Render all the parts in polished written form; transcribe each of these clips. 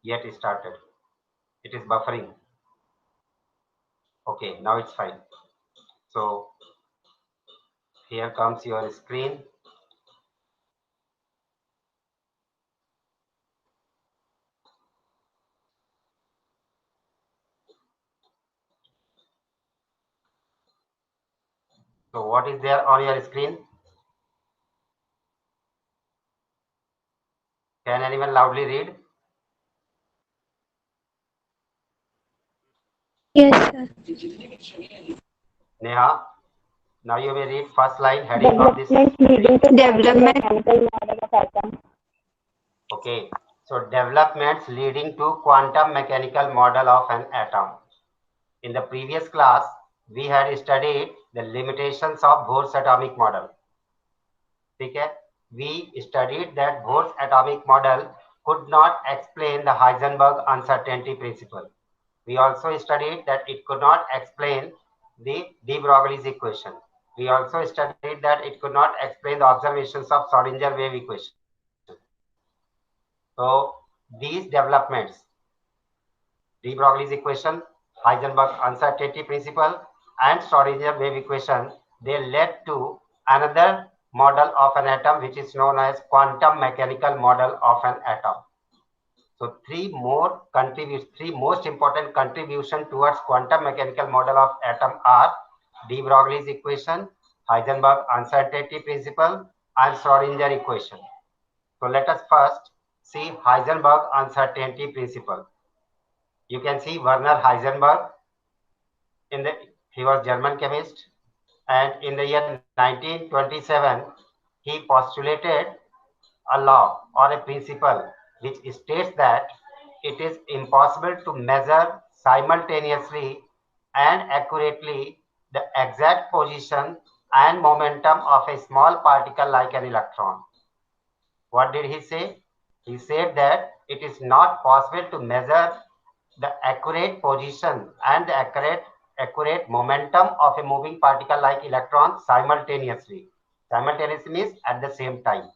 yet started. It is buffering. Okay, now it's fine. So here comes your screen. So what is there on your screen? Can anyone loudly read? Yes, sir. Neha, now you may read first line heading of this Developments leading screen. to quantum Development. mechanical model of atom. Okay, so developments leading to quantum mechanical model of an atom. In the previous class, we had studied the limitations of Bohr's atomic model. Okay? We studied that Bohr's atomic model could not explain the Heisenberg uncertainty principle. We also studied that it could not explain the de Broglie's equation. We also studied that it could not explain the observations of Schrodinger wave equation. So these developments, de Broglie's equation, Heisenberg uncertainty principle, and Schrodinger wave equation, they led to another model of an atom which is known as quantum mechanical model of an atom. So three most important contribution towards quantum mechanical model of atom are de Broglie's equation, Heisenberg uncertainty principle, and Schrodinger equation. So let us first see Heisenberg uncertainty principle. You can see Werner Heisenberg he was German chemist, and in the year 1927 he postulated a law or a principle which states that it is impossible to measure simultaneously and accurately the exact position and momentum of a small particle like an electron. What did he say? He said that it is not possible to measure the accurate position and the accurate momentum of a moving particle like electron simultaneously. Simultaneously means at the same time.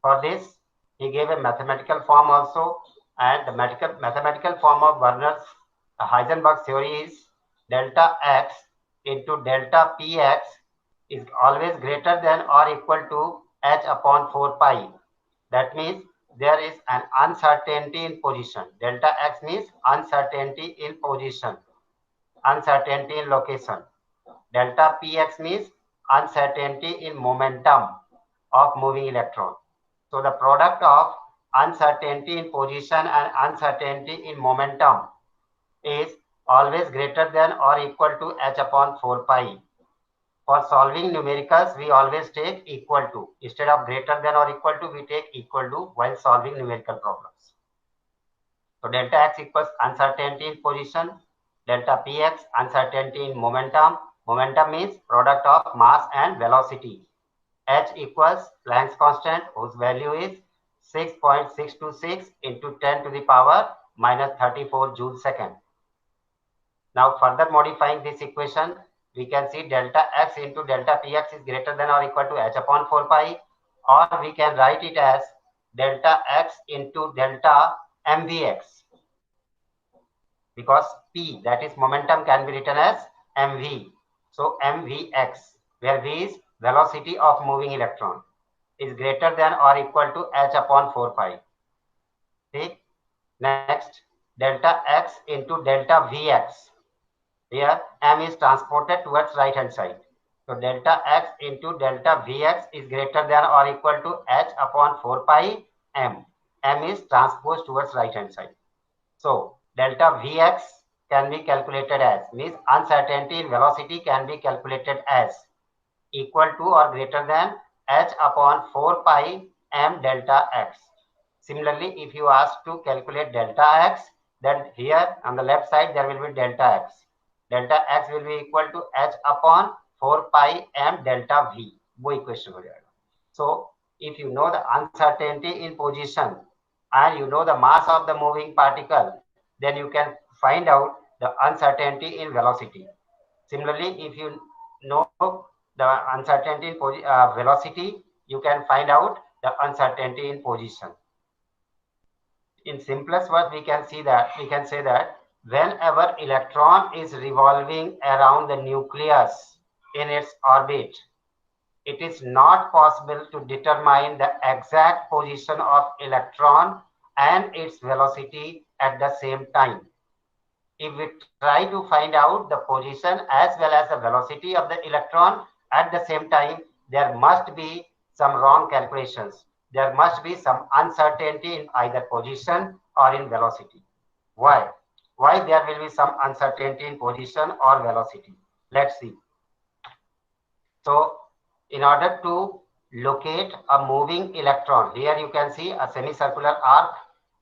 For this, he gave a mathematical form also, and the mathematical form of Werner's Heisenberg theory is delta x into delta px is always greater than or equal to h upon 4 pi. That means there is an uncertainty in position. Delta x means uncertainty in position, uncertainty in location. Delta px means uncertainty in momentum of moving electron. So the product of uncertainty in position and uncertainty in momentum is always greater than or equal to h upon 4 pi. For solving numericals, we always take equal to. Instead of greater than or equal to, we take equal to while solving numerical problems. So delta x equals uncertainty in position, delta px uncertainty in momentum. Momentum means product of mass and velocity. H equals Planck's constant, whose value is 6.626 into 10 to the power minus 34 joule second. Now further modifying this equation, we can see delta x into delta px is greater than or equal to h upon 4 pi, or we can write it as delta x into delta mvx, because p, that is momentum, can be written as mv. So mvx, where v is velocity of moving electron, is greater than or equal to h upon 4 pi. See? Next, delta x into delta vx. Here m is transported towards right hand side. So delta x into delta vx is greater than or equal to h upon 4 pi m. M is transposed towards right hand side. So delta vx can be calculated as, means uncertainty in velocity can be calculated as equal to or greater than h upon 4 pi m delta x. Similarly, if you ask to calculate delta x, then here on the left side there will be delta x. Delta x will be equal to h upon 4 pi m delta v. वो equation हो जाएगा. So if you know the uncertainty in position and you know the mass of the moving particle, then you can find out the uncertainty in velocity. Similarly, if you know the uncertainty in velocity, you can find out the uncertainty in position. In simplest words, we can say that whenever electron is revolving around the nucleus in its orbit, it is not possible to determine the exact position of electron and its velocity at the same time. If we try to find out the position as well as the velocity of the electron at the same time, there must be some wrong calculations. There must be some uncertainty in either position or in velocity. Why? Why there will be some uncertainty in position or velocity? Let's see. So, in order to locate a moving electron, here you can see a semicircular arc.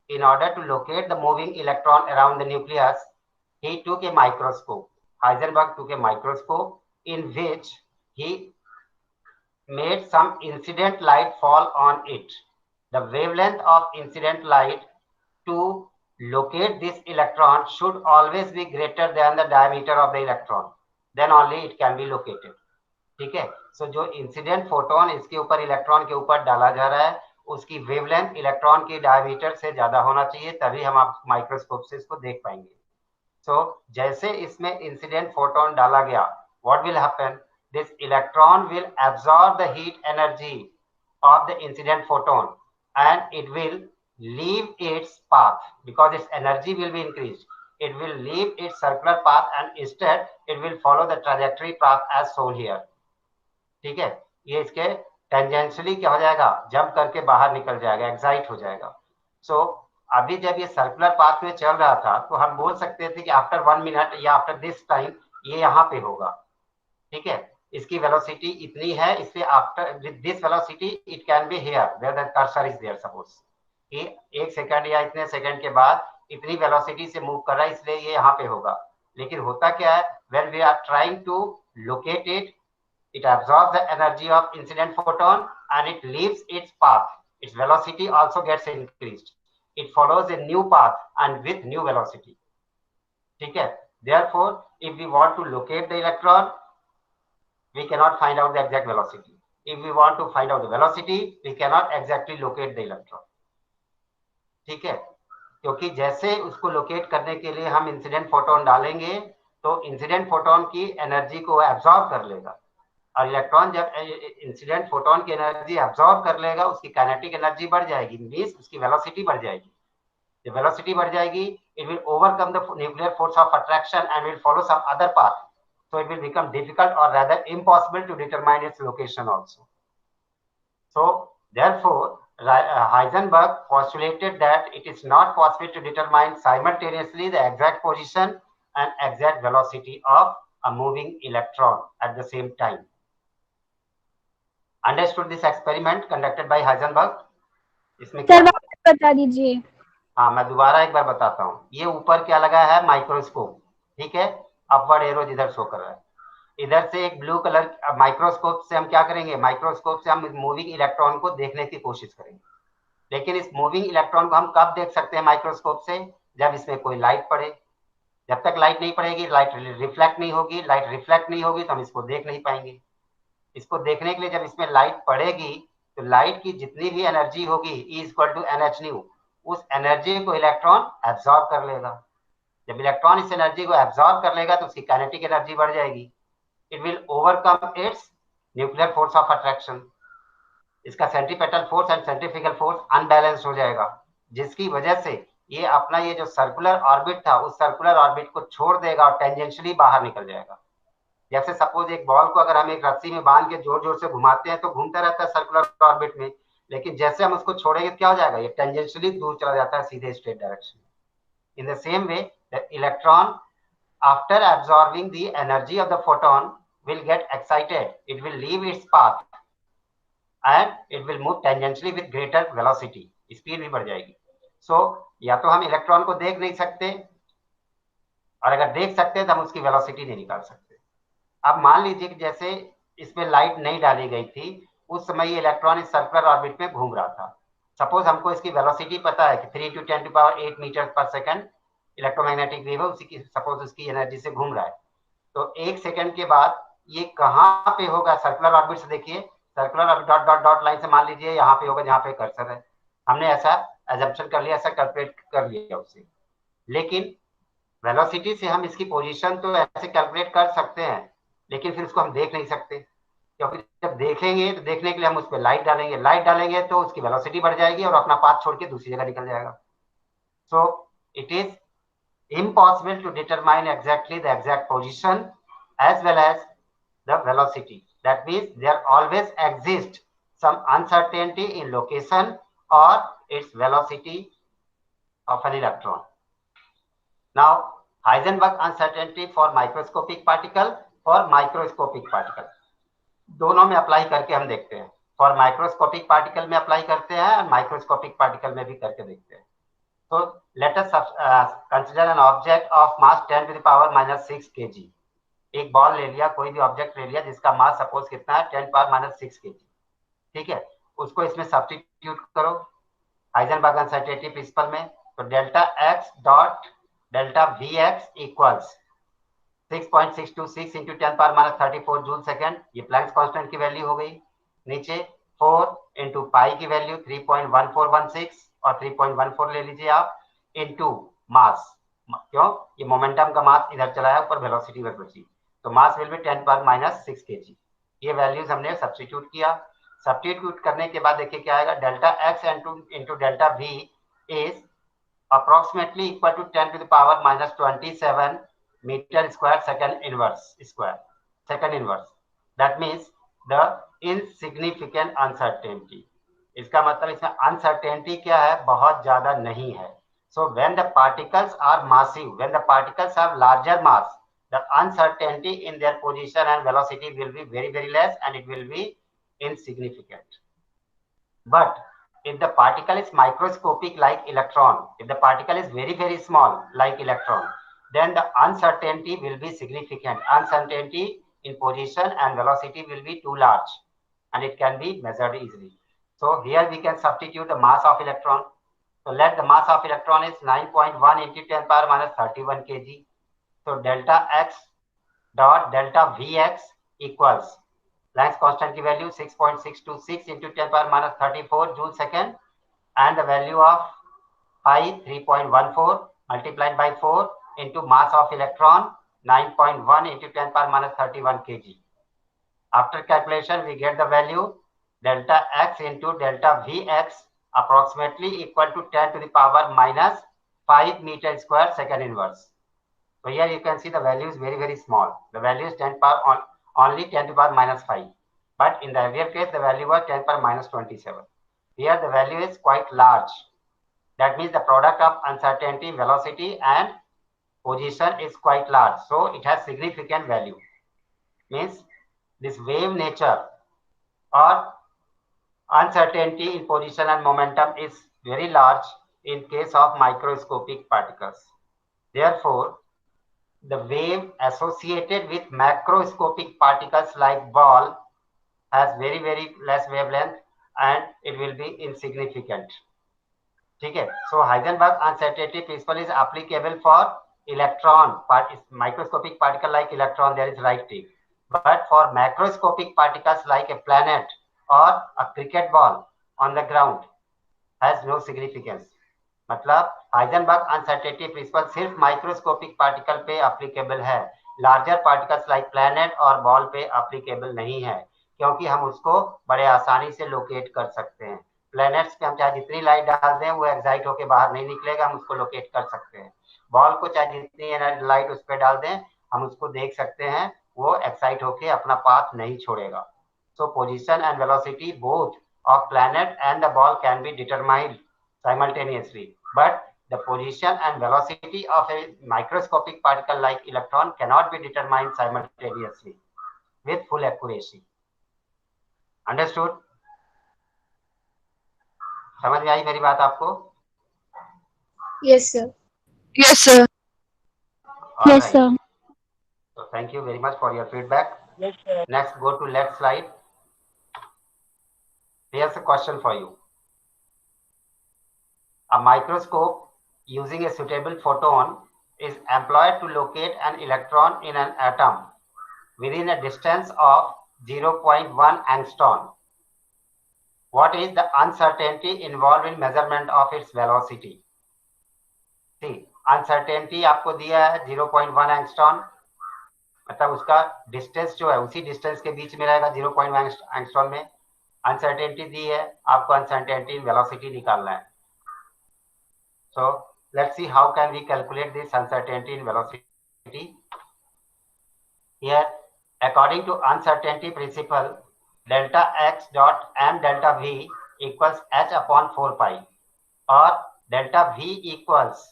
In order to locate the moving electron around the nucleus, he took a microscope. Heisenberg took a microscope in which he made some incident light fall on it. The wavelength of incident light to locate this electron should always be greater than the diameter of the electron. Then only it can be located. ठीक है. सो जो incident photon इसके ऊपर electron के ऊपर डाला जा रहा है उसकी वेवलेंथ इलेक्ट्रॉन की डायमीटर से ज्यादा होना चाहिए, तभी हम आप माइक्रोस्कोप से इसको देख पाएंगे. सो जैसे इसमें इंसिडेंट फोटोन डाला गया, what will happen, this electron will absorb the heat energy of the incident photon and it will leave its path because its energy will be increased. It will leave its circular path and instead it will follow the trajectory path as shown here. ठीक है. ये इसके tangentially क्या हो जाएगा, jump करके बाहर निकल जाएगा, एक्साइट हो जाएगा. सो अभी जब ये सर्कुलर पाथ में चल रहा था तो हम बोल सकते थे कि आफ्टर 1 मिनट या आफ्टर दिस टाइम ये यहाँ पे होगा. ठीक है. इसकी वेलोसिटी इतनी है, इसलिए after with this velocity it can be here where the cursor is there. Suppose कि 1 सेकंड या इतने सेकंड के बाद इतनी वेलोसिटी से मूव कर रहा है, इसलिए ये यहाँ पे होगा. लेकिन होता क्या है, when we are trying to locate it, it absorbs the energy of incident photon and it leaves its path. Its velocity also gets increased. It follows a new path and with new velocity. ठीक है. Therefore, if we want to locate the electron, we cannot find out the exact velocity. If we want to find out the velocity, we cannot exactly locate the electron. ठीक है. क्योंकि जैसे उसको locate करने के लिए हम इंसिडेंट फोटोन डालेंगे तो इंसिडेंट फोटोन की एनर्जी को एब्जॉर्ब कर लेगा और इलेक्ट्रॉन जब इंसिडेंट फोटोन की एनर्जी एब्जॉर्ब कर लेगा उसकी काइनेटिक एनर्जी बढ़ जाएगी, मींस उसकी वेलोसिटी बढ़ जाएगी. जब वेलोसिटी बढ़ जाएगी it will overcome the nuclear force of attraction and will follow some other path. So it will become difficult और rather impossible to determine its location also. So therefore Heisenberg postulated that it is not possible to determine simultaneously the exact position and exact velocity of a moving electron at the same time. Understood this experiment conducted by Heisenberg? इसमें क्या बता दीजिए. हाँ, मैं दोबारा एक बार बताता हूँ. ये ऊपर क्या लगा है, माइक्रोस्कोप. ठीक है. अपवर्ड एरो जिधर शो कर रहा है, इधर से एक ब्लू कलर माइक्रोस्कोप से हम क्या करेंगे, माइक्रोस्कोप से हम मूविंग इलेक्ट्रॉन को देखने की कोशिश करेंगे. लेकिन इस मूविंग इलेक्ट्रॉन को हम कब देख सकते हैं माइक्रोस्कोप से, जब इसमें कोई लाइट पड़े. जब तक लाइट नहीं पड़ेगी, लाइट रिफ्लेक्ट नहीं होगी. लाइट रिफ्लेक्ट नहीं होगी तो हम इसको देख नहीं पाएंगे. इसको देखने के लिए जब इसमें लाइट पड़ेगी तो लाइट की जितनी भी एनर्जी होगी E equal to NH nu, उस एनर्जी को इलेक्ट्रॉन एब्जॉर्ब कर लेगा. जब इलेक्ट्रॉन इस एनर्जी को एब्जॉर्ब कर लेगा तो उसकी काइनेटिक एनर्जी बढ़ जाएगी. It will overcome its nuclear force of attraction. इसका centripetal force and centrifugal force unbalance हो जाएगा, जिसकी वजह से ये अपना ये जो सर्कुलर ऑर्बिट था उस सर्कुलर ऑर्बिट को छोड़ देगा और टेंजेंशियली बाहर निकल जाएगा. जैसे सपोज एक बॉल को अगर हम एक रस्सी में बांध के जोर जोर से घुमाते हैं तो घूमता रहता है सर्कुलर ऑर्बिट में, लेकिन जैसे हम उसको छोड़ेंगे क्या हो जाएगा, ये टेंजेंशियली दूर चला जाता है सीधे स्ट्रेट डायरेक्शन में. In the same way the electron after absorbing the energy of the photon will get excited, it will leave its path and it will move tangentially with greater velocity. Speed भी बढ़ जाएगी. सो या तो हम electron को देख नहीं सकते और अगर देख सकते हैं तो हम उसकी वेलोसिटी नहीं निकाल सकते. अब मान लीजिए कि जैसे इसमें लाइट नहीं डाली गई थी, उस समय ये इलेक्ट्रॉन इस सर्कुलर ऑर्बिट में घूम रहा था. सपोज हमको इसकी वेलोसिटी पता है कि 3 × 10⁸ मीटर पर सेकंड इलेक्ट्रोमैग्नेटिक वेव है, उसी की सपोज उसकी एनर्जी से घूम रहा है. तो 1 सेकंड के बाद ये कहाँ पे होगा, सर्कुलर ऑर्बिट से देखिए, circular orbit dot dot dot line से मान लीजिए यहाँ पे होगा जहाँ पे कर्सर है. हमने ऐसा एजम्पशन कर लिया, ऐसा कैलकुलेट कर लिया उससे। लेकिन वेलोसिटी से हम इसकी पोजीशन तो ऐसे कैलकुलेट कर सकते हैं, लेकिन फिर उसको हम देख नहीं सकते, क्योंकि जब देखेंगे तो देखने के लिए हम उस पर लाइट डालेंगे तो उसकी वेलोसिटी बढ़ जाएगी और अपना पाथ छोड़ के दूसरी जगह निकल जाएगा। So it is impossible to determine exactly the exact position as well as the velocity. That means there always exists some uncertainty in location or its velocity of an electron. Now, Heisenberg uncertainty for microscopic particle, for microscopic particle. दोनों में apply करके हम देखते हैं। For microscopic particle में apply करते हैं और माइक्रोस्कोपिक पार्टिकल में भी करके देखते हैं। So let us consider an object of mass 10 to the power minus 6 kg. एक बॉल ले लिया, कोई भी ऑब्जेक्ट ले लिया जिसका मास सपोज कितना है 10 पावर माइनस 6 kg, ठीक है। उसको इसमें सब्स्टिट्यूट करो हाइजेनबर्ग अनसर्टेनिटी प्रिंसिपल में, तो delta x dot delta vx equals 6.626 into 10 power minus 34 joule second, ये प्लैंक्स कांस्टेंट की वैल्यू हो गई। नीचे 4 इंटू पाई की वैल्यू 3.1416 और 3.14 ले लीजिए आप, इंटू मास, क्यों ये मोमेंटम का मास इधर चला है, ऊपर वेलोसिटी इधर बची, तो mass will be 10 power minus 6 kg। ये वैल्यूज हमने सब्स्टिट्यूट किया। सब्स्टिट्यूट करने के बाद देखिए क्या आएगा, delta x into delta we is approximately equal to 10 to the power minus 27 meter square second inverse. That means the insignificant uncertainty. इसका मतलब इसमें uncertainty क्या है, बहुत ज्यादा नहीं है। So when the particles are massive, when the particles have larger mass, the uncertainty in their position and velocity will be very, very less and it will be insignificant. But if the particle is microscopic like electron, if the particle is very, very small like electron, then the uncertainty will be significant. Uncertainty in position and velocity will be too large and it can be measured easily. So here we can substitute the mass of electron. So let the mass of electron is 9.1 into 10 power minus 31 kg. So delta x dot delta Vx equals Planck's constant की value 6.626 into 10 power minus 34 joule second, and the value of pi 3.14 multiplied by 4 into mass of electron 9.1 into 10 power minus 31 kg. After calculation, we get the value delta x into delta Vx approximately equal to 10 to the power minus 5 meter square second inverse. So here you can see the value is very, very small. The value is 10 power on only 10 to the power minus 5. But in the earlier case, the value was 10 power minus 27. Here the value is quite large. That means the product of uncertainty, velocity and position is quite large. So it has significant value. Means this wave nature or uncertainty in position and momentum is very large in case of microscopic particles. Therefore, the wave associated with macroscopic particles like ball has very, very less wavelength and it will be insignificant. ठीक है, so Heisenberg uncertainty principle is applicable for electron microscopic particle like electron, there is right tick, but for macroscopic particles like a planet or a cricket ball on the ground has no significance. मतलब Heisenberg uncertainty principle सिर्फ microscopic particle पे applicable है, larger particles like planet और ball पे applicable नहीं है, क्योंकि हम उसको बड़े आसानी से लोकेट कर सकते हैं। प्लैनेट्स पे हम चाहे जितनी लाइट डाल दें वो एक्साइट होकर बाहर नहीं निकलेगा, हम उसको लोकेट कर सकते हैं। बॉल को चाहे जितनी लाइट उस पर डाल दें हम उसको देख सकते हैं, वो एक्साइट होकर अपना पाथ नहीं छोड़ेगा। So position and velocity both of planet and the ball can be determined simultaneously, but the position and velocity of a microscopic particle like electron cannot be determined simultaneously with full accuracy. Understood? समझ में आई मेरी बात आपको? Yes, sir. Yes, sir. All yes, right. Sir. So thank you very much for your feedback. Yes, sir. Next, go to left slide. Here's a question for you. A microscope using a suitable photon is employed to locate an electron in an atom within a distance of 0.1 angstrom. what is the uncertainty involved in measurement of its velocity? See, uncertainty आपको दिया है 0.1 angstrom, मतलब उसका distance जो है उसी distance के बीच में रहेगा 0.1 एंगस्ट्रॉन में. अनसर्टेनिटी दी है, आपको अनसर्टेनिटी इन वेलोसिटी निकालना है. So let's see how can we calculate this uncertainty in velocity. Here, according to uncertainty principle, delta x dot m delta v equals h upon 4 pi, or delta v equals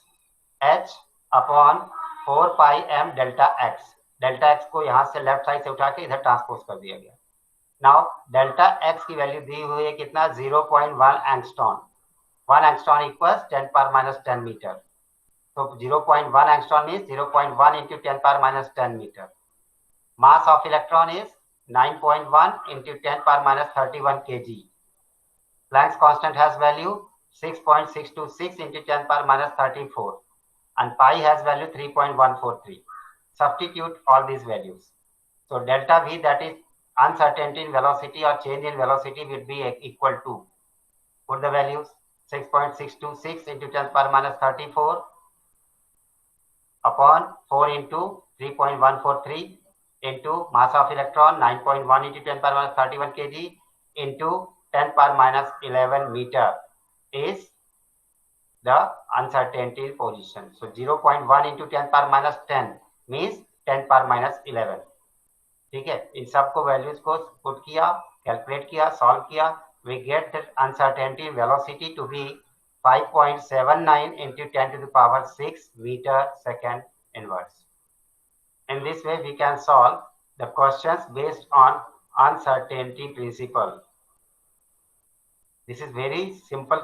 h upon 4 pi m delta x. Delta x को यहां से left side से उठा के इधर transpose कर दिया गया. नाउ डेल्टा x की वैल्यू दी हुई है कितना, 0.1 angstrom. 1 angstrom equals 10 power minus 10 metre. तो 0.1 angstrom means 0.1 into 10 power minus 10 meter. Mass of electron is 9.1 into 10 power minus 31 kg. Planck's constant has value 6.626 into 10 power minus 34, and pi has value 3.143. Substitute all these values. So delta V, that is uncertainty in velocity or change in velocity, will be equal to, put the values, 6.626 into 10 power minus 34 upon 4 into 3.143 into mass of electron 9.1 into 10 power minus 31 kg into 10 power minus 11 meter is the uncertainty position. So 0.1 into 10 power minus 10 means 10 power minus 11. ठीक है, इन सबको values को put किया, calculate किया, solve किया, we get the uncertainty velocity to be 5.79 into 10 to the power 6 meter second inverse. In this way, we can solve the questions based on uncertainty principle. This is very simple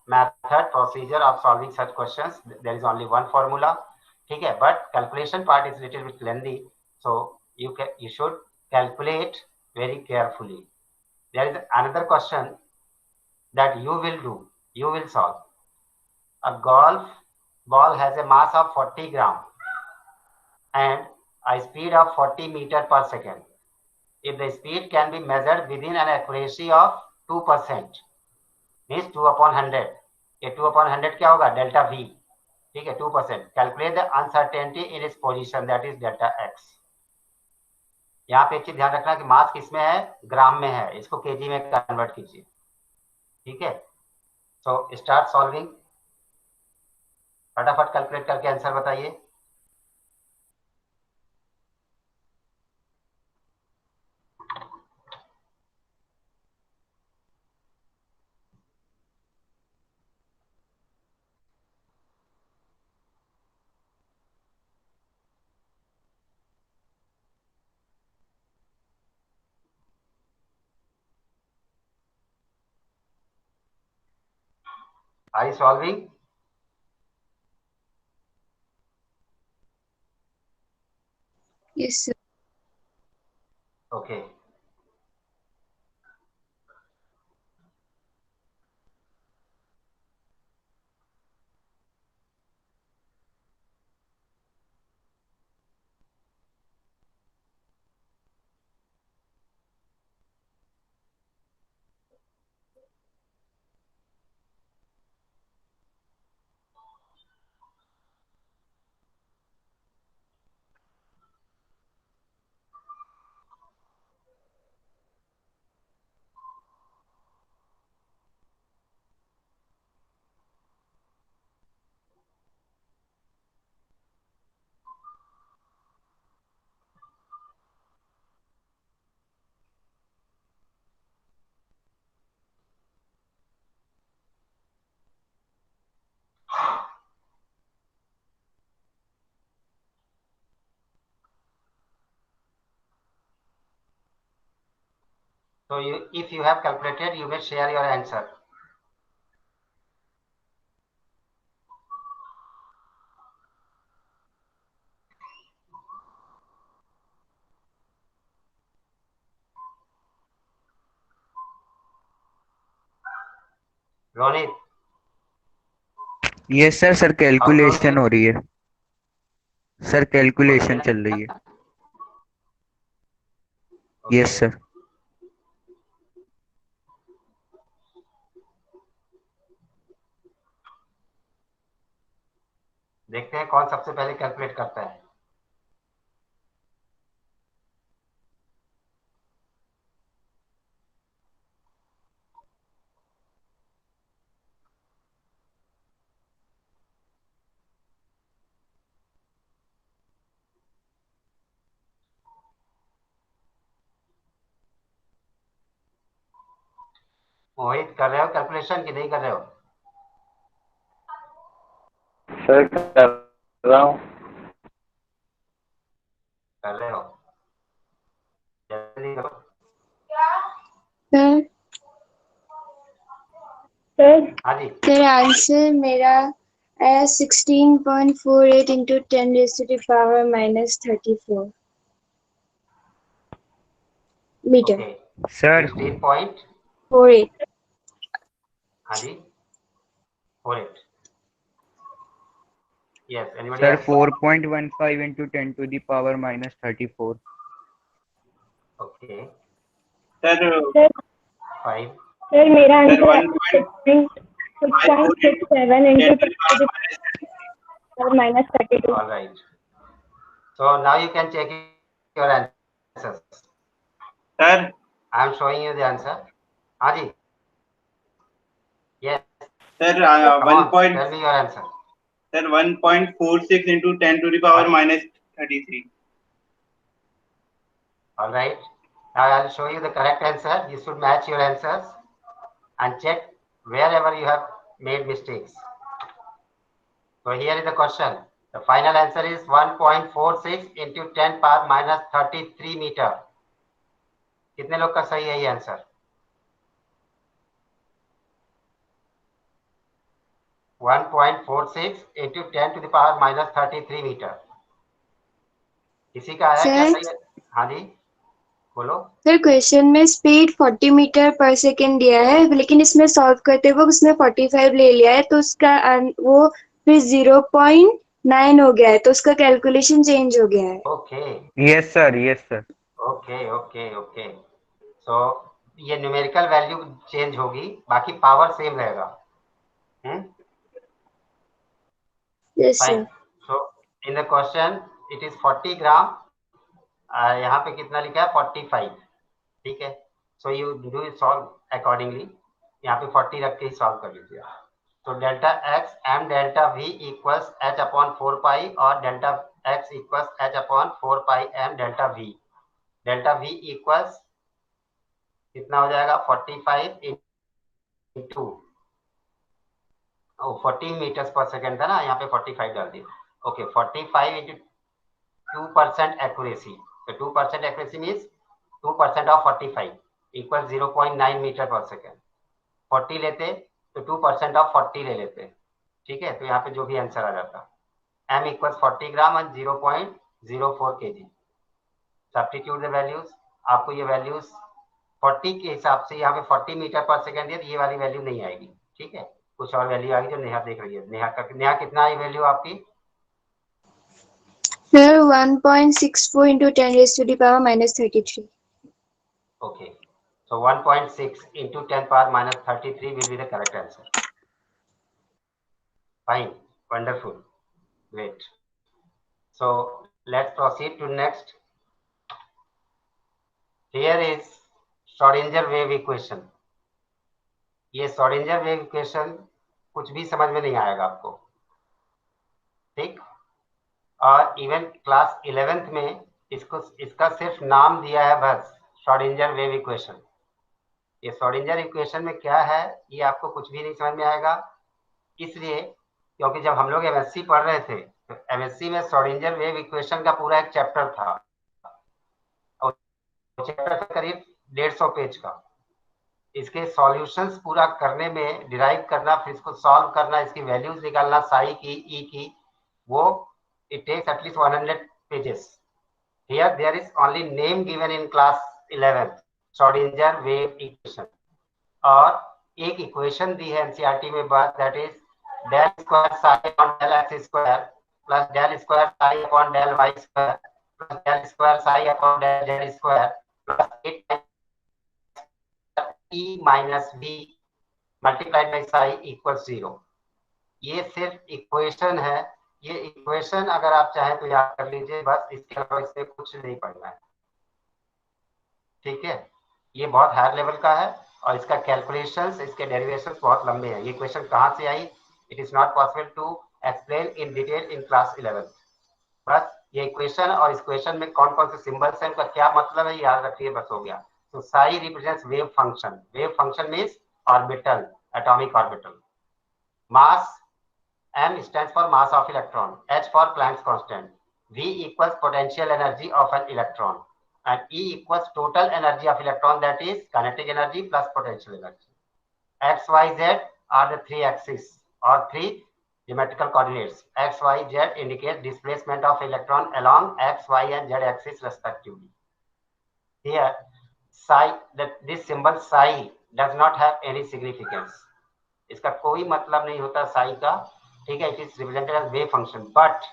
method procedure of solving such questions. There is only one formula, ठीक है, but calculation part is little bit lengthy, so you should calculate very carefully. There is another question that you will do. You will solve. A golf ball has a mass of 40 gram and a speed of 40 meter per second. If the speed can be measured within an accuracy of 2%, means 2 upon 100. ये 2 upon 100 क्या होगा, delta V. ठीक है, 2%. Calculate the uncertainty in its position, that is delta x. यहाँ पे एक चीज ध्यान रखना कि मास किसमें है, ग्राम में है, इसको केजी में कन्वर्ट कीजिए. ठीक है, सो स्टार्ट सॉल्विंग. फटाफट कैलकुलेट करके आंसर बताइए. Are you solving? Yes, sir. Okay. So if you have calculated, you may share your answer. Ronit. Yes sir. Sir calculation हो रही है सर, कैलकुलेशन चल रही है. Yes sir. देखते हैं कौन सबसे पहले कैलकुलेट करता है। मोहित, कर रहे हो कैलकुलेशन कि नहीं कर रहे हो? सर कर रहा हूँ। कर रहे हो, जल्दी करो। सर हाँ जी, सर आंसर मेरा आया 16.48 into 10 raised to the power minus 34 metre. Okay. Sir 16.48, हाँ जी, 48। Yes, anybody sir else? 4.15 into 10 to the power minus 34. Okay, sir 5। Sir मेरा sir answer 6.67 into 10 minus 32। All right. So now you can check your answers. Sir I am showing you the answer. हाँ जी, yes, sir come on, tell me your answer. 1.46 into 10 to the power minus 33। All right. Now I'll show you the correct answer. You should match your answers and check wherever you have made mistakes. So here is the question. The final answer is 1.46 into 10 power minus 33 meter. कितने लोग का सही है ये answer? 1.46 into 10 to the power minus 33 metre. किसी का आया क्या सर सही है? हाँ जी, बोलो। सर क्वेश्चन में स्पीड 40 मीटर पर सेकेंड दिया है, लेकिन इसमें सॉल्व करते वक्त उसने 45 ले लिया है, तो उसका वो फिर 0.9 हो गया है, तो उसका कैलकुलेशन चेंज हो गया है। Okay Yes, sir. Yes, sir. Okay okay okay. So ये न्यूमेरिकल वैल्यू चेंज होगी, बाकी पावर सेम रहेगा। Yes fine. Sir. So in the question it is 40 gram, यहाँ पे कितना लिखा है 45, ठीक है। So you do it solve accordingly, यहाँ पे 40 रख के ही सॉल्व कर लीजिए। तो delta x m delta v equals h upon 4 pi और delta x equals h upon 4 pi m delta v. Delta v equals कितना हो जाएगा 45 इंटू 40 मीटर्स पर सेकेंड था ना, यहाँ पे 45 डाल दिया। Okay, 45 into 2% accuracy. तो 2% accuracy means 2% of 45 equal 0.9 metre पर सेकेंड। 40 लेते तो 2% ऑफ 40 ले लेते, ठीक है। तो यहाँ पे जो भी आंसर आ जाता, m equal 40 gram and 0.04 kg। Substitute the values. आपको ये वैल्यूज 40 के हिसाब से यहाँ पे 40 मीटर पर सेकेंड दिया, तो ये वाली वैल्यू नहीं आएगी, ठीक है। कुछ और वैल्यू आएगी जो नेहा देख रही है। नेहा कितना आई वैल्यू आपकी? Sir 1.64 into 10 raised to the power minus 33। Okay, so 1.6 into 10 power minus 33 will be the correct answer. Fine, wonderful, great. So let's proceed to next. Here is Schrodinger wave equation. ये Schrodinger wave equation कुछ भी समझ में नहीं आएगा आपको, ठीक। और इवन क्लास 11th में इसका सिर्फ नाम दिया है बस, Schrodinger wave equation। ये Schrodinger equation में क्या है ये आपको कुछ भी नहीं समझ में आएगा, इसलिए क्योंकि जब हम लोग एमएससी पढ़ रहे थे तो एमएससी में Schrodinger वेव इक्वेशन का पूरा एक चैप्टर था, और चैप्टर था करीब 150 पेज का। इसके सॉल्यूशंस पूरा करने में, डिराइव करना, फिर इसको सॉल्व करना, इसकी वैल्यूज निकालना, साई की, ई की, वो it takes at least 100 pages. Here there is only name given in class 11th, Schrodinger wave equation. और एक इक्वेशन दी है एनसीईआरटी में बात, that is del square psi upon del x square plus del square psi upon del y square plus del square psi upon del z square plus 8 e minus b multiplied by psi equals 0। ये सिर्फ equation है, ये equation अगर आप चाहें तो याद कर लीजिए, बस इसके अलावा इससे कुछ नहीं पढ़ना है, ठीक है। ये बहुत हायर लेवल का है और इसका कैलकुलेशंस, इसके डेरिवेशंस बहुत लंबे हैं। ये क्वेश्चन कहाँ से आई, it is not possible to explain in detail in class 11। बस ये इक्वेशन और इस क्वेश्चन में कौन कौन से सिंबल्स हैं, उनका क्या मतलब है याद रखिए, बस हो गया। तो Sai represents wave function, wave function means orbital, atomic orbital. Mass m stands for mass of electron, h for Planck's constant, v equals potential energy of an electron, and E equals total energy of electron, that is kinetic energy plus potential energy. X, Y, Z are the three axes or three geometrical coordinates. X, Y, Z indicate displacement of electron along X, Y, and Z axis respectively. Here, psi, this symbol psi does not have any significance. इसका कोई मतलब नहीं होता psi का, ठीक है। It is represented as wave function, but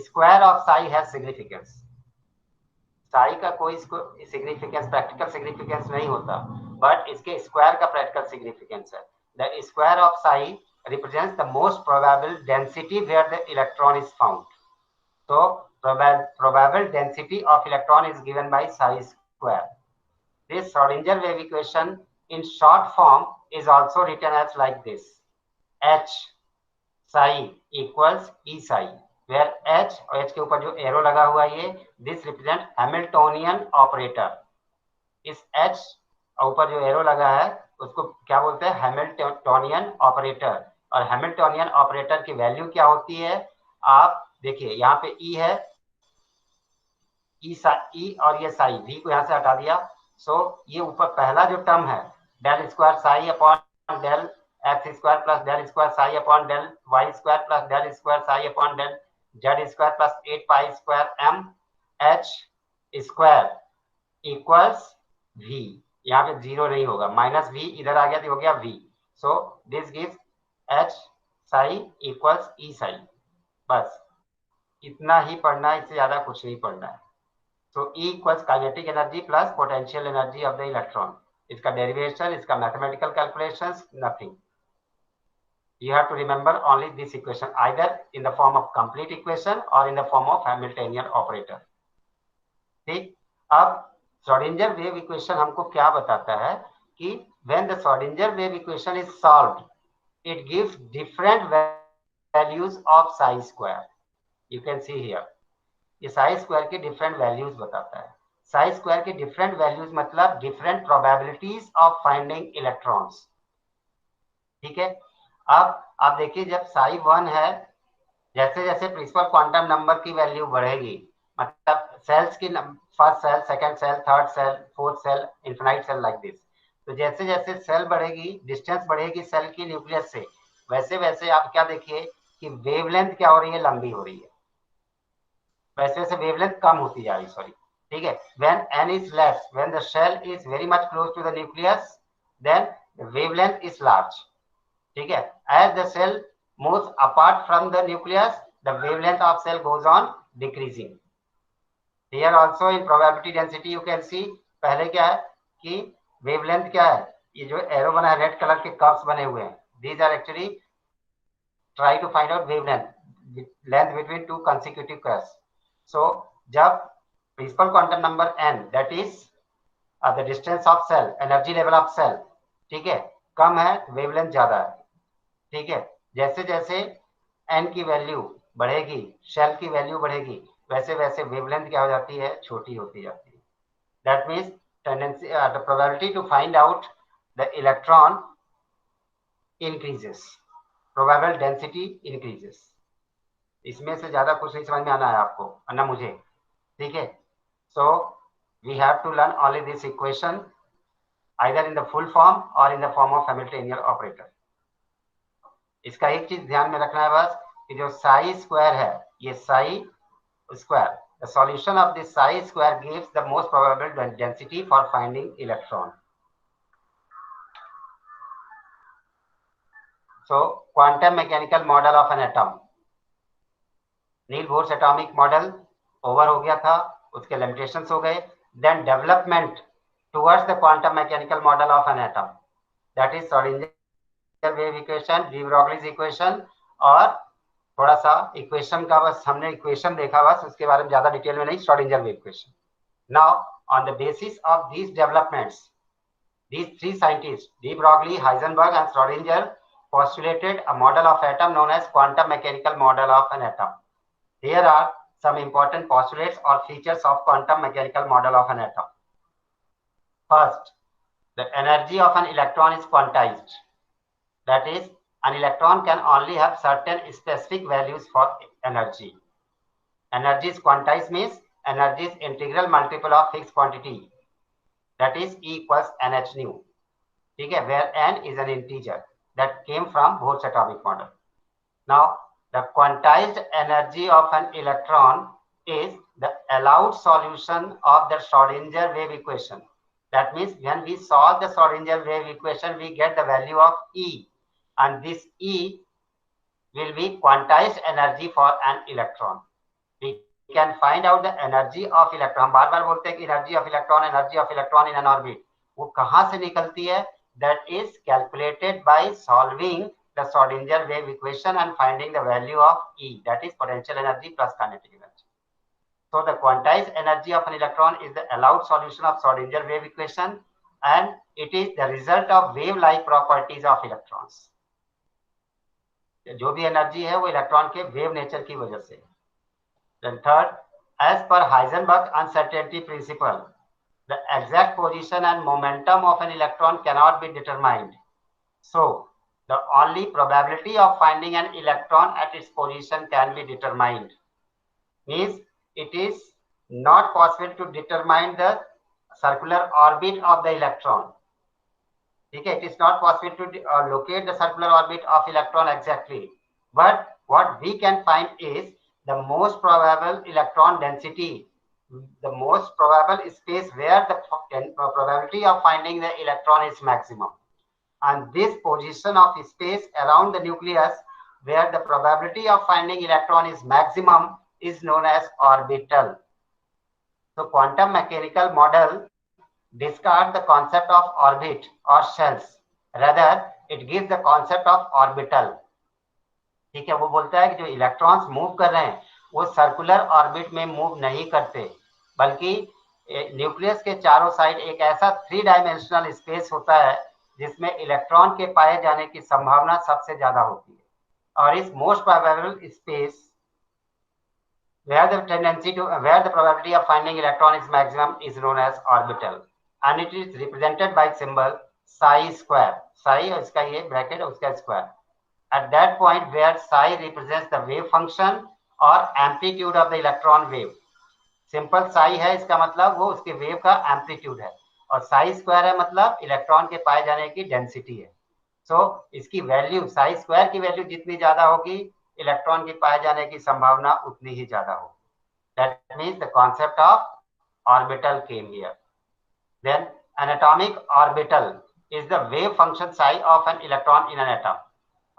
square of psi has significance. psi का कोई सिग्निफिकेंस, प्रैक्टिकल सिग्निफिकेंस नहीं होता, बट इसके स्क्वायर का प्रैक्टिकल सिग्निफिकेंस है। The square of psi represents the most probable density where the electron is found. So probable density of electron is given by psi square. This Schrodinger wave equation in short form is also written as like this: H psi equals E psi, where H और H के ऊपर जो arrow लगा हुआ है ये, this represent Hamiltonian operator. इस H ऊपर जो एरो लगा है उसको क्या बोलते हैं, हैमिल्टोनियन ऑपरेटर। और हैमिल्टोनियन ऑपरेटर की वैल्यू क्या होती है, आप देखिए यहाँ पे E है, E और ये साई, V को यहाँ से हटा दिया। सो ये ऊपर पहला जो टर्म है, del square psi upon del x square plus del square psi upon del y square plus del square psi upon del z square plus 8 pi square m h square equals V। यहाँ पे zero नहीं होगा, minus V इधर आ गया तो हो गया V। So this gives H Sai equals E Sai. बस इतना ही पढ़ना है, इससे ज्यादा कुछ नहीं पढ़ना है। So E equals kinetic energy plus potential energy of the electron. इसका derivation, इसका mathematical calculations, nothing. You have to remember only this equation, either in the form of complete equation or in the form of Hamiltonian operator. ठीक, अब Schrodinger wave equation हमको क्या बताता है कि when the Schrodinger wave equation is solved, it gives different values of psi square. You can see here. ये psi square के different values बताता है। साई स्क्वायर के डिफरेंट वैल्यूज मतलब different probabilities of finding electrons, ठीक है। अब आप देखिए जब साई 1 है, जैसे जैसे प्रिंसिपल क्वांटम नंबर की वैल्यू बढ़ेगी, मतलब सेल्स की first shell, second shell, third shell, fourth shell, infinite shell like this, तो जैसे जैसे सेल बढ़ेगी, डिस्टेंस बढ़ेगी सेल की न्यूक्लियस से, वैसे वैसे आप क्या देखिए कि वेवलेंथ क्या हो रही है, लंबी हो रही है। वैसे वैसे वेवलेंथ कम होती जा रही, सॉरी, ठीक है। when n is less, when the shell is very much close to the nucleus, then the wavelength is large, ठीक है। as the cell moves apart from the nucleus, the wavelength of cell goes on decreasing. here also in probability density you can see, पहले क्या है कि wavelength क्या है, ये जो एरो बना है, रेड कलर के कर्व्स बने हुए हैं, these are actually try to find out wavelength, length between two consecutive curves. So जब principal quantum number n, that is the distance of cell, energy level of cell, ठीक है, कम है, wavelength ज्यादा है, ठीक है। जैसे जैसे n की वैल्यू बढ़ेगी, शेल की वैल्यू बढ़ेगी, वैसे वैसे वेवलेंथ क्या हो जाती है, छोटी होती जाती है। That means tendency, the probability to find out the electron increases, probable density increases. इसमें से ज्यादा कुछ नहीं समझ में आना है आपको, ना मुझे, ठीक है। So we have to learn only this equation either in the full form और in the form of Hamiltonian operator. इसका एक चीज ध्यान में रखना है बस कि जो साई स्क्वायर है, ये psi square, the solution of this psi square gives the most probable density for finding electron. So quantum mechanical model of an atom, Niels Bohr's atomic model over हो गया था, उसके लिमिटेशंस हो गए। Then development towards the quantum mechanical model of an atom, that is Schrodinger wave equation, de Broglie's equation और थोड़ा सा equation का बस हमने इक्वेशन देखा, बस उसके बारे में ज्यादा डिटेल में नहीं, Schrodinger wave equation. Now on the basis of these developments, these three scientists, de Broglie, Heisenberg and Schrodinger, postulated a model of atom known as quantum mechanical model of an atom. Here are some important postulates or features of quantum mechanical model of an atom. First, the energy of an electron is quantized. That is, an electron can only have certain specific values for energy. Energy is quantized means energy is integral multiple of fixed quantity. That is E equals nh nu. Okay, where n is an integer that came from Bohr's atomic model. Now, the quantized energy of an electron is the allowed solution of the Schrodinger wave equation. That means when we solve the Schrodinger wave equation, we get the value of E, and this E will be quantized energy for an electron. We can find out the energy of electron. हम बार बार बोलते हैं कि energy of electron in an orbit. वो कहाँ से निकलती है? That is calculated by solving the Schrodinger wave equation and finding the value of E, that is potential energy plus kinetic energy. So the quantized energy of an electron is the allowed solution of Schrodinger wave equation, and it is the result of wave-like properties of electrons. जो भी energy है वो electron के wave nature की वजह से. Then third, as per Heisenberg uncertainty principle, the exact position and momentum of an electron cannot be determined. So, the only probability of finding an electron at its position can be determined. Means it is not possible to determine the circular orbit of the electron. Okay, it is not possible to locate the circular orbit of electron exactly. But what we can find is the most probable electron density, the most probable space where the probability of finding the electron is maximum. And this position of space around the nucleus where the probability of finding electron is maximum is known as orbital. So quantum mechanical model discards the concept of orbit or shells. Rather, it gives the concept of orbital. ठीक है, वो बोलता है कि जो electrons move कर रहे हैं वो सर्कुलर ऑर्बिट में मूव नहीं करते, बल्कि न्यूक्लियस के चारों साइड एक ऐसा 3 डायमेंशनल स्पेस होता है जिसमें इलेक्ट्रॉन के पाए जाने की संभावना सबसे ज्यादा होती है. और इस most probable space where the probability of finding electron is maximum is known as orbital, and it is represented by symbol psi square. Psi और इसका ये ब्रैकेट और उसका square. At that point where psi represents the wave function or amplitude of the electron wave. Simple psi है, इसका मतलब वो उसके वेव का एम्पलीट्यूड है, और psi स्क्वायर है मतलब इलेक्ट्रॉन के पाए जाने की डेंसिटी है. सो इसकी वैल्यू psi स्क्वायर की वैल्यू जितनी ज्यादा होगी, इलेक्ट्रॉन के पाए जाने की संभावना उतनी ही ज्यादा होगी. That means the concept of orbital came here. Then an atomic orbital is the wave function psi of an electron in an atom.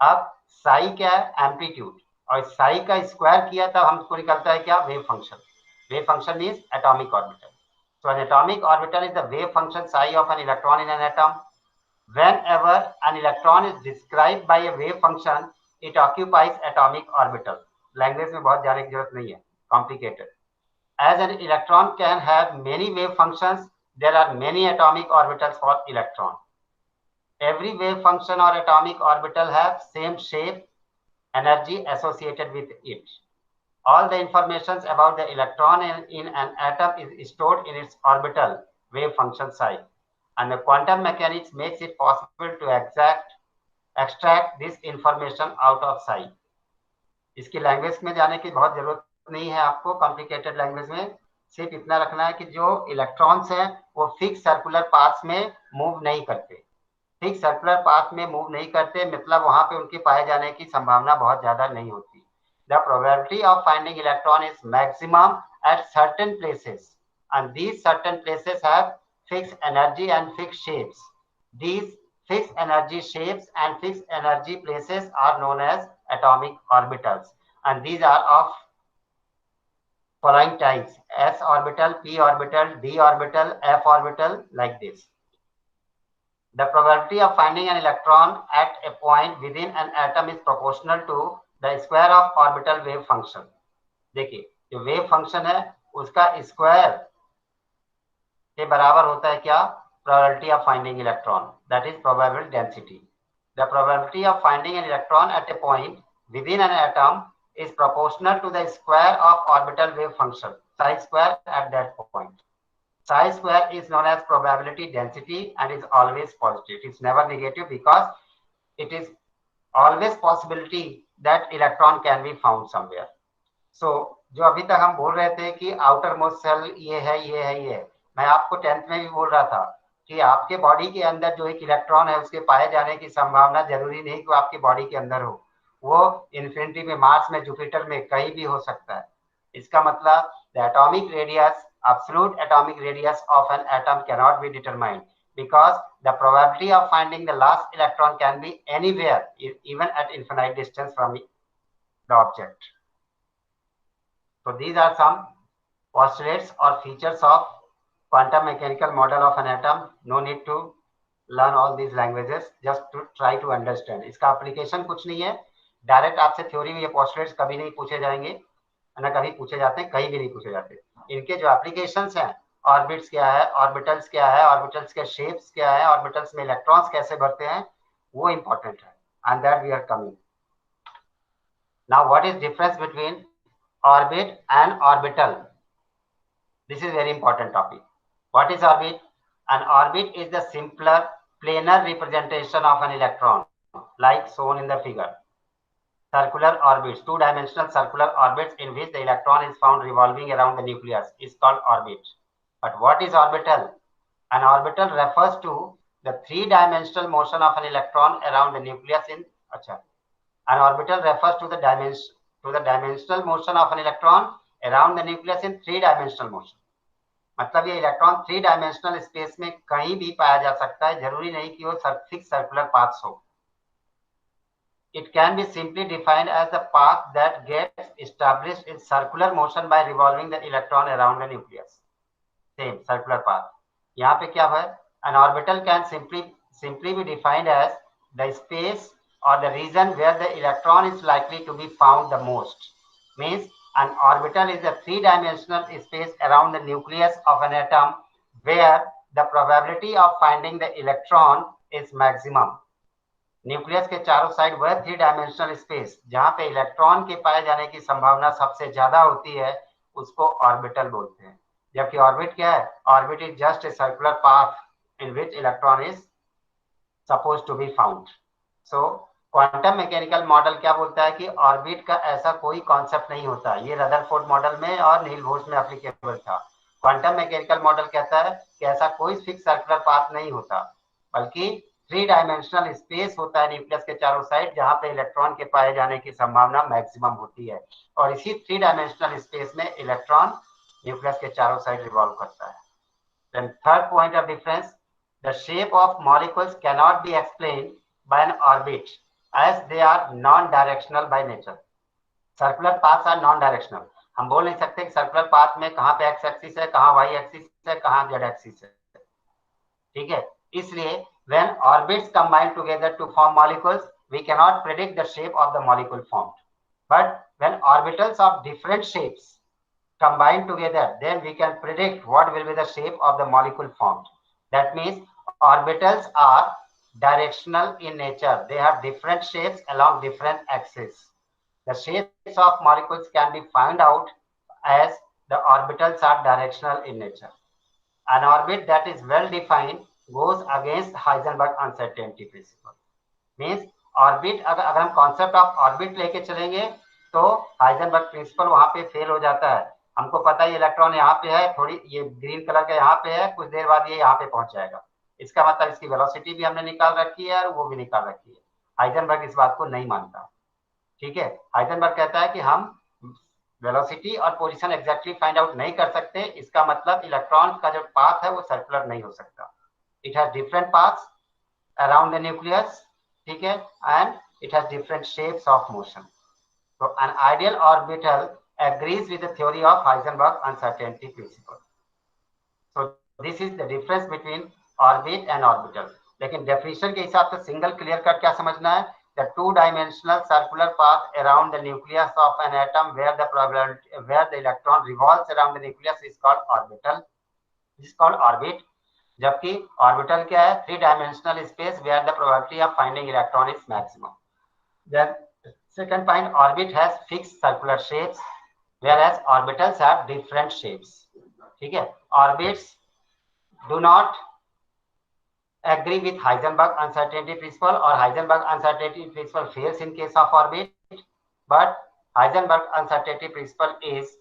अब psi क्या है? एम्पलीट्यूड, और psi का स्क्वायर किया तब हमको निकलता है क्या? Wave function. Wave function is atomic orbital. So an atomic orbital is the wave function psi of an electron in an atom. Whenever an electron is described by a wave function, it occupies atomic orbital. Language में बहुत जाने की जरूरत नहीं है, complicated. As an electron can have many wave functions, there are many atomic orbitals for electron. Every wave function or atomic orbital have same shape, energy associated with it. All the information about the electron in an atom is stored in its orbital wave function psi, and the quantum mechanics makes it possible to extract this information out of psi. इसकी language में जाने की बहुत जरूरत नहीं है आपको, complicated language में सिर्फ इतना रखना है कि जो इलेक्ट्रॉन्स हैं वो फिक्स सर्कुलर पाथ में मूव नहीं करते. फिक्स सर्कुलर पाथ में मूव नहीं करते मतलब वहां पे उनके पाए जाने की संभावना बहुत ज्यादा नहीं होती. The probability of finding electron is maximum at certain places, and these certain places have fixed energy and fixed shapes. These fixed energy shapes and fixed energy places are known as atomic orbitals, and these are of following types: s orbital, p orbital, d orbital, f orbital, like this. The probability of finding an electron at a point within an atom is proportional to the square of orbital wave function. देखिए जो wave function है उसका square के बराबर होता है क्या, probability of finding electron, that is probability density. The probability of finding an electron at a point within an atom is proportional to the square of orbital wave function psi square at that point. Psi square is known as probability density and is always positive. It is never negative because it is always possibility that electron can be found somewhere. So जो अभी तक हम बोल रहे थे कि outer most shell ये है ये है ये है, मैं आपको 10th में भी बोल रहा था कि आपके बॉडी के अंदर जो एक इलेक्ट्रॉन है उसके पाए जाने की संभावना जरूरी नहीं कि वो आपकी बॉडी के अंदर हो, वो इन्फिनिटी में, मार्स में, जुपिटर में कहीं भी हो सकता है। इसका मतलब the atomic radius, absolute atomic radius of an atom cannot be determined because the probability of finding the last electron can be anywhere, even at infinite distance from the object. So these are some postulates or features of quantum mechanical model of an atom. No need to learn all these languages, just to try to understand. इसका application कुछ नहीं है, direct आपसे theory में ये postulates कभी नहीं पूछे जाएंगे, ना कभी पूछे जाते हैं, कहीं भी नहीं पूछे जाते। इनके जो एप्लीकेशंस हैं, ऑर्बिट्स क्या है, ऑर्बिटल्स क्या है, ऑर्बिटल्स के शेप्स क्या है, ऑर्बिटल्स में इलेक्ट्रॉन्स कैसे भरते हैं, वो इंपॉर्टेंट है, and that we are coming now. What is difference between orbit and orbital? This is very important topic. What is orbit? An orbit is the simpler planar representation of an electron, like shown in the figure. Circular orbits, two-dimensional circular orbits in which the electron is found revolving around the nucleus, is called orbit. But what is orbital? An orbital refers to the three-dimensional motion of an electron around the nucleus in an orbital refers to the dimensional motion of an electron around the nucleus in three-dimensional motion. मतलब ये electron three dimensional space में कहीं भी पाया जा सकता है, जरूरी नहीं कि वो फिक्स सर्कुलर पाथ्स हो। It can be simply defined as the path that gets established in circular motion by revolving the electron around the nucleus. Same circular path. यहाँ पे क्या है? An orbital can simply be defined as the space or the region where the electron is likely to be found the most. Means an orbital is a three-dimensional space around the nucleus of an atom where the probability of finding the electron is maximum. Nucleus के चारों side वह three dimensional space जहां पे electron के पाए जाने की संभावना सबसे ज्यादा होती है, उसको ऑर्बिटल बोलते हैं। जबकि ऑर्बिट क्या है? Orbit is just a circular path in which electron is suppose to be found. So quantum mechanical model क्या बोलता है कि ऑर्बिट का ऐसा कोई कॉन्सेप्ट नहीं होता। ये रदरफोर्ड मॉडल में और नील बोर्स में एप्लीकेबल था। क्वांटम मैकेनिकल मॉडल कहता है कि ऐसा कोई फिक्स सर्कुलर पाथ नहीं होता, बल्कि थ्री डायमेंशनल स्पेस होता है न्यूक्लियस के चारों साइड जहां पे इलेक्ट्रॉन के पाए जाने की संभावना मैक्सिमम होती है, और इसी थ्री डायमेंशनल स्पेस में इलेक्ट्रॉन न्यूक्लियस के चारों साइड रिवॉल्व करता है। Then third point of difference, the shape of molecules cannot be explained by an orbit as they are non-directional by nature. Circular paths are non-directional. हम बोल नहीं सकते कि सर्कुलर पाथ में कहाँ पे एक्स एक्सिस है, कहाँ वाई एक्सिस है, कहाँ जेड एक्सिस है। ठीक है, इसलिए when orbits combine together to form molecules, we cannot predict the shape of the molecule formed. But when orbitals of different shapes combine together, then we can predict what will be the shape of the molecule formed. That means orbitals are directional in nature. They have different shapes along different axes. The shapes of molecules can be found out as the orbitals are directional in nature. An orbit that is well defined goes against Heisenberg uncertainty principle. Means orbit, अगर हम concept of orbit लेके चलेंगे तो Heisenberg principal वहां पे fail हो जाता है। हमको पता है इलेक्ट्रॉन यहाँ पे है, थोड़ी ये ग्रीन कलर का यहाँ पे है, कुछ देर बाद ये यहाँ पे पहुंच जाएगा। इसका मतलब इसकी वेलोसिटी भी हमने निकाल रखी है और वो भी निकाल रखी है। हाइजेनबर्ग इस बात को नहीं मानता। ठीक है, हाइजेनबर्ग कहता है कि हम वेलोसिटी और पोजीशन एग्जैक्टली फाइंड आउट नहीं कर सकते, इसका मतलब इलेक्ट्रॉन का जो पाथ है वो सर्कुलर नहीं हो सकता। It has different paths around the nucleus, ठीक है, and it has different shapes of motion. So an ideal orbital agrees with the theory of Heisenberg uncertainty principle. So this is the difference between orbit and orbital. लेकिन definition के हिसाब से single clear cut क्या समझना है? the two-dimensional circular path around the nucleus of an atom where the electron revolves around the nucleus is called orbital. This is called orbit. जबकि orbital क्या है? Three-dimensional space where the probability of finding electron is maximum. Then second point, orbit has fixed circular shapes, whereas orbitals have different shapes. ठीक है? Orbits do not agree with Heisenberg uncertainty principle, or Heisenberg uncertainty principle fails in case of orbit, but Heisenberg uncertainty principle is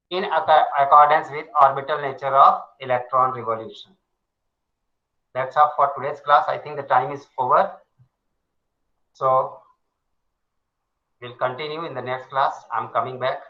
in accordance with orbital nature of electron revolution. That's all for today's class. I think the time is over. So we'll continue in the next class. I'm coming back.